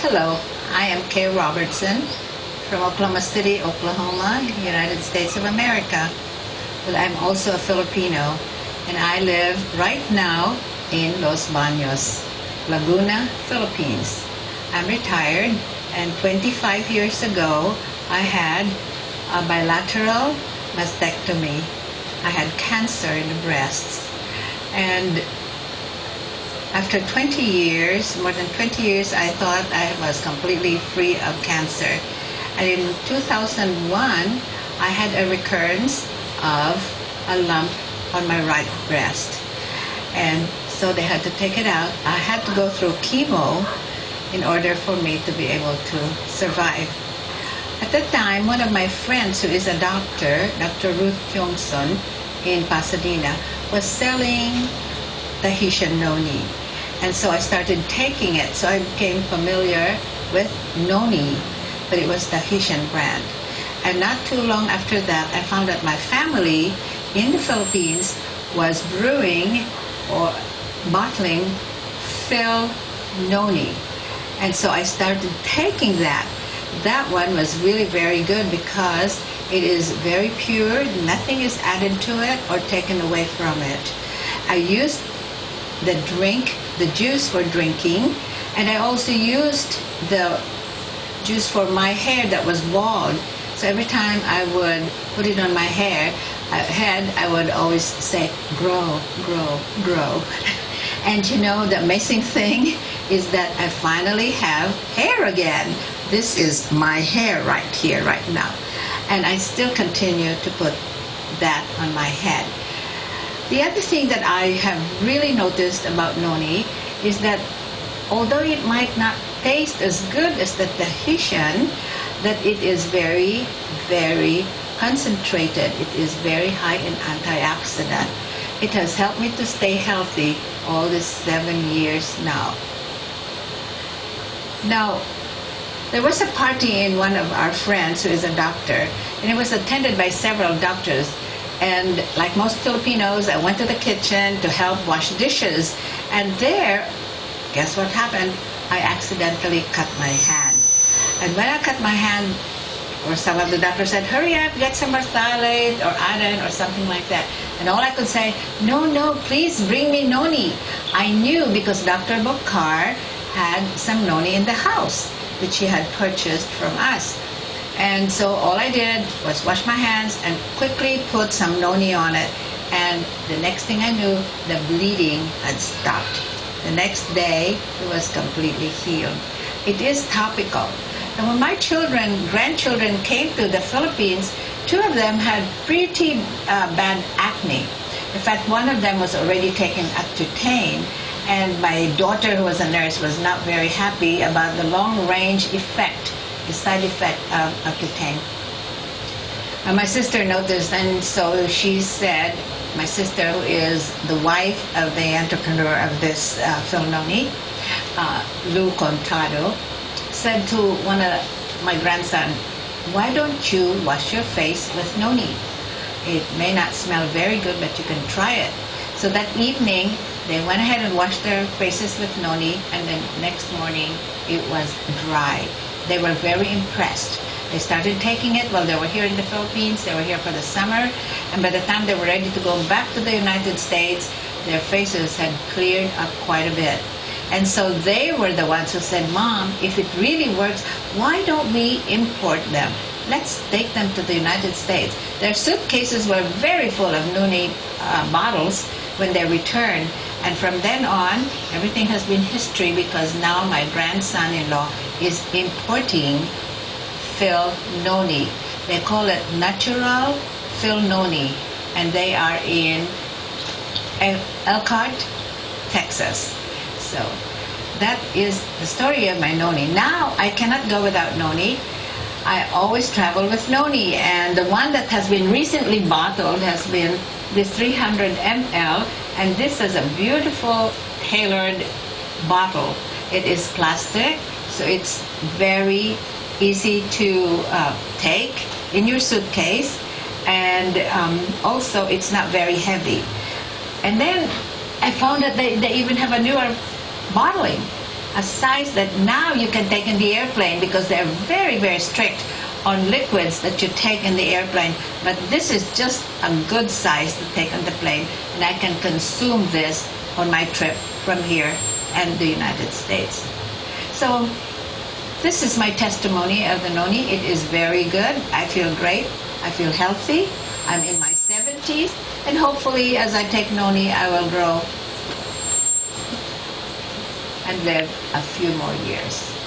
Hello, I am Kay Robertson from Oklahoma City, Oklahoma, United States of America. But I'm also a Filipino, and I live right now in Los Baños, Laguna, Philippines. I'm retired, and 25 years ago, I had a bilateral mastectomy. I had cancer in the breasts, and after 20 years, more than 20 years, I thought I was completely free of cancer. And in 2001, I had a recurrence of a lump on my right breast. And so they had to take it out. I had to go through chemo in order for me to be able to survive. At that time, one of my friends who is a doctor, Dr. Ruth Johnson in Pasadena, was selling PhilNONI. And so I started taking it. So I became familiar with noni, but it was the Haitian brand. And not too long after that, I found that my family in the Philippines was brewing or bottling PhilNONI. And so I started taking that. That one was really very good because it is very pure. Nothing is added to it or taken away from it. I used the juice for drinking, and I also used the juice for my hair that was bald. So every time I would put it on my head, I would always say, grow, grow, grow. And you know, the amazing thing is that I finally have hair again. This is my hair right here, right now. And I still continue to put that on my head. The other thing that I have really noticed about noni is that although it might not taste as good as the Tahitian, that it is very, very concentrated. It is very high in antioxidant. It has helped me to stay healthy all these 7 years now. Now, there was a party in one of our friends who is a doctor, and it was attended by several doctors. And like most Filipinos, I went to the kitchen to help wash dishes. And there, guess what happened? I accidentally cut my hand. And when I cut my hand, or some of the doctors said, hurry up, get some merthiolate or iodine or something like that. And all I could say, no, no, please bring me noni. I knew because Dr. Bokar had some noni in the house, which he had purchased from us. And so all I did was wash my hands and quickly put some noni on it. And the next thing I knew, the bleeding had stopped. The next day, it was completely healed. It is topical. And when my grandchildren came to the Philippines, 2 of them had pretty bad acne. In fact, one of them was already taking Accutane. And my daughter, who was a nurse, was not very happy about the long-range effect, the side effect of Accutane. And my sister noticed, and so she said, my sister, who is the wife of the entrepreneur of this PhilNONI, Lou Contado, said to one of my grandson, why don't you wash your face with noni? It may not smell very good, but you can try it. So that evening, they went ahead and washed their faces with noni, and then next morning, it was dry. They were very impressed. They started taking it while they were here in the Philippines. They were here for the summer. And by the time they were ready to go back to the United States, their faces had cleared up quite a bit. And so they were the ones who said, Mom, if it really works, why don't we import them? Let's take them to the United States. Their suitcases were very full of noni bottles when they returned. And from then on, everything has been history because now my grandson-in-law is importing PhilNONI. They call it natural PhilNONI, and they are in Elkhart, Texas. So that is the story of my noni. Now I cannot go without noni. I always travel with noni, and the one that has been recently bottled has been this 300 ml, and this is a beautiful tailored bottle. It is plastic, so it's very easy to take in your suitcase, and also it's not very heavy. And then I found that they even have a newer bottling. a size that now you can take in the airplane, because they're very, very strict on liquids that you take in the airplane. But this is just a good size to take on the plane, and I can consume this on my trip from here and the United States. So this is my testimony of the noni. It is very good. I feel great. I feel healthy. I'm in my 70s, and hopefully as I take noni, I will grow and live a few more years.